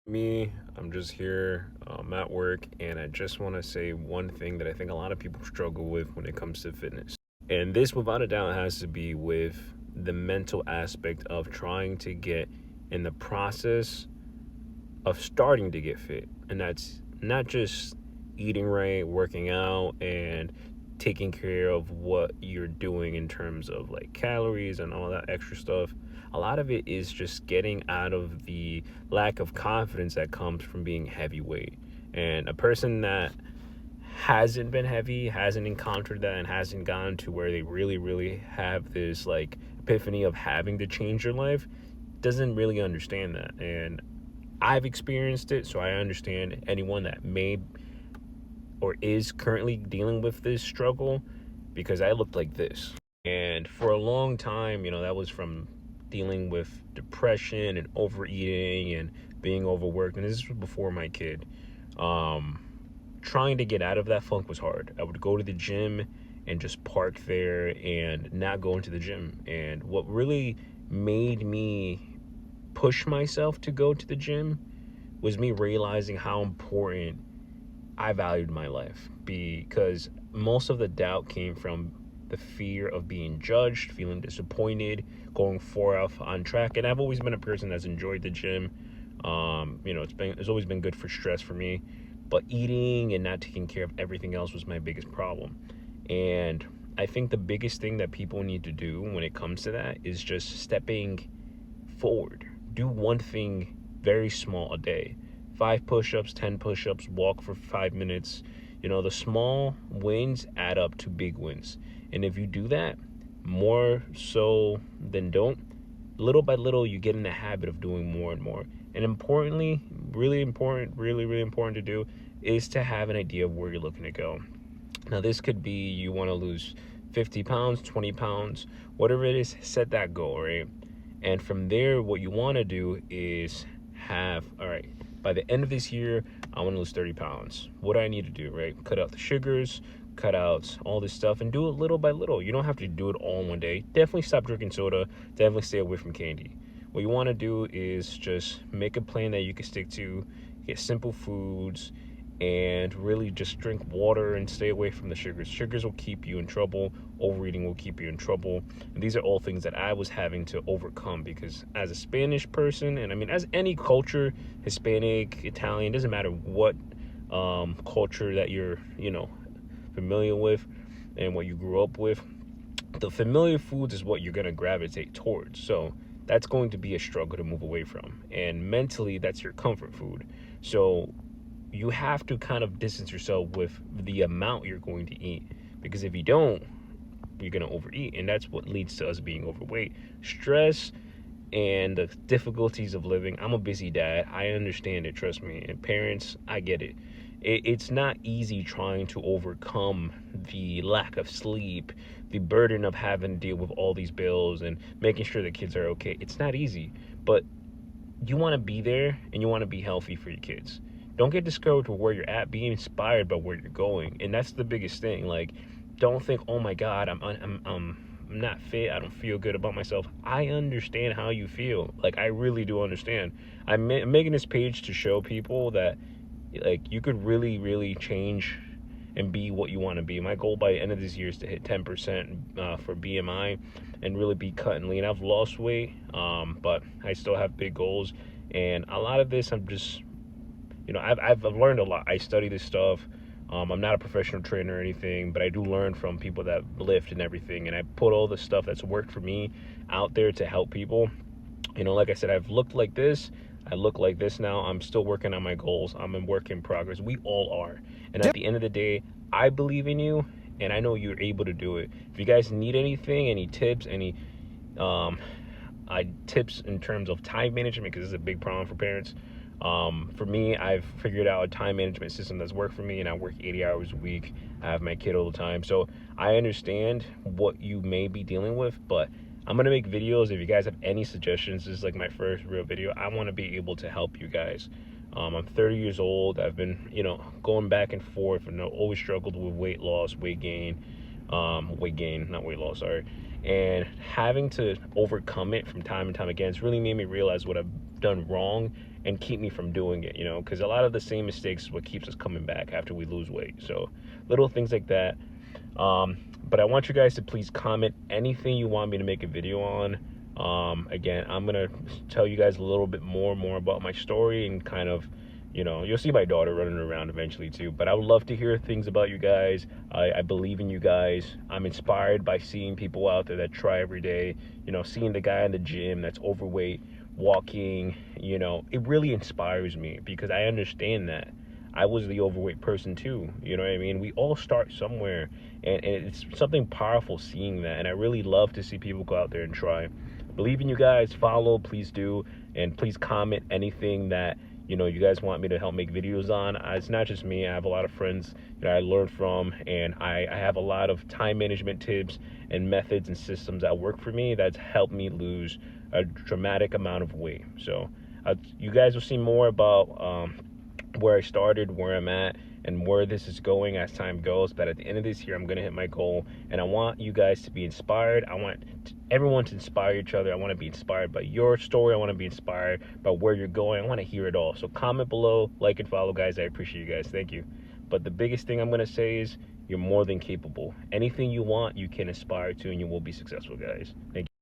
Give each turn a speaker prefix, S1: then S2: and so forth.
S1: Me, I'm just here at work, and I just want to say one thing that I think a lot of people struggle with when it comes to fitness. And this, without a doubt, has to be with the mental aspect of trying to get in the process of starting to get fit. And that's not just eating right, working out, and taking care of what you're doing in terms of like calories and all that extra stuff. A lot of it is just getting out of the lack of confidence that comes from being heavyweight. And a person that hasn't been heavy, hasn't encountered that, and hasn't gotten to where they really have this like epiphany of having to change their life doesn't really understand that. And I've experienced it, so I understand anyone that may or is currently dealing with this struggle, because I looked like this. And for a long time, that was from dealing with depression and overeating and being overworked. And this was before my kid. Trying to get out of that funk was hard. I would go to the gym and just park there and not go into the gym. And what really made me push myself to go to the gym was me realizing how important I valued my life, because most of the doubt came from the fear of being judged, feeling disappointed, going far off on track. And I've always been a person that's enjoyed the gym. It's always been good for stress for me, but eating and not taking care of everything else was my biggest problem. And I think the biggest thing that people need to do when it comes to that is just stepping forward. Do one thing very small a day. 5 push-ups, 10 push-ups, walk for 5 minutes. The small wins add up to big wins. And if you do that, more so than don't, little by little, you get in the habit of doing more and more. And importantly, really important, really important to do is to have an idea of where you're looking to go. Now, this could be you want to lose 50 pounds, 20 pounds, whatever it is, set that goal, right? And from there, what you want to do is all right, by the end of this year, I want to lose 30 pounds. What do I need to do, right? Cut out the sugars, cut out all this stuff, and do it little by little. You don't have to do it all in one day. Definitely stop drinking soda. Definitely stay away from candy. What you want to do is just make a plan that you can stick to, get simple foods, and really just drink water and stay away from the sugars. Sugars will keep you in trouble. Overeating will keep you in trouble. And these are all things that I was having to overcome, because as a Spanish person, and I mean, as any culture, Hispanic, Italian, doesn't matter what culture that you're, familiar with and what you grew up with, the familiar foods is what you're going to gravitate towards. So that's going to be a struggle to move away from. And mentally, that's your comfort food. So you have to kind of distance yourself with the amount you're going to eat, because if you don't, you're going to overeat, and that's what leads to us being overweight. Stress and the difficulties of living. I'm a busy dad. I understand it, trust me. And parents, I get it. It's not easy trying to overcome the lack of sleep, the burden of having to deal with all these bills and making sure the kids are okay. It's not easy, but you want to be there and you want to be healthy for your kids. Don't get discouraged with where you're at. Be inspired by where you're going, and that's the biggest thing. Like, don't think, oh my God, I'm not fit. I don't feel good about myself. I understand how you feel. Like, I really do understand. I'm making this page to show people that, like, you could really change and be what you want to be. My goal by the end of this year is to hit 10% for BMI and really be cut and lean. I've lost weight, but I still have big goals. And a lot of this, I'm just, I've learned a lot. I study this stuff. I'm not a professional trainer or anything, but I do learn from people that lift and everything. And I put all the stuff that's worked for me out there to help people. Like I said, I've looked like this. I look like this now. I'm still working on my goals. I'm in work in progress. We all are. And at the end of the day, I believe in you, and I know you're able to do it. If you guys need anything, any tips, any tips in terms of time management, because this is a big problem for parents. For me, I've figured out a time management system that's worked for me, and I work 80 hours a week. I have my kid all the time. So I understand what you may be dealing with, but I'm going to make videos. If you guys have any suggestions, this is like my first real video. I want to be able to help you guys. I'm 30 years old. I've been, going back and forth, and always struggled with weight loss, weight gain, not weight loss, sorry. And having to overcome it from time and time again, it's really made me realize what I've done wrong and keep me from doing it, you know, because a lot of the same mistakes is what keeps us coming back after we lose weight. So little things like that. But I want you guys to please comment anything you want me to make a video on. Again, I'm gonna tell you guys a little bit more about my story, and kind of, you know, you'll see my daughter running around eventually too. But I would love to hear things about you guys. I believe in you guys. I'm inspired by seeing people out there that try every day, you know, seeing the guy in the gym that's overweight walking, you know, it really inspires me, because I understand that I was the overweight person too. You know what I mean? We all start somewhere, and it's something powerful seeing that. And I really love to see people go out there and try. Believe in you guys. Follow, please do, and please comment anything that, you know, you guys want me to help make videos on. It's not just me. I have a lot of friends that I learned from, and I have a lot of time management tips and methods and systems that work for me that's helped me lose a dramatic amount of weight. So you guys will see more about where I started, where I'm at, and where this is going as time goes. But at the end of this year, I'm going to hit my goal, and I want you guys to be inspired. I want everyone to inspire each other. I want to be inspired by your story. I want to be inspired by where you're going. I want to hear it all. So comment below, like and follow, guys. I appreciate you guys. Thank you. But the biggest thing I'm going to say is you're more than capable. Anything you want, you can aspire to, and you will be successful, guys. Thank you.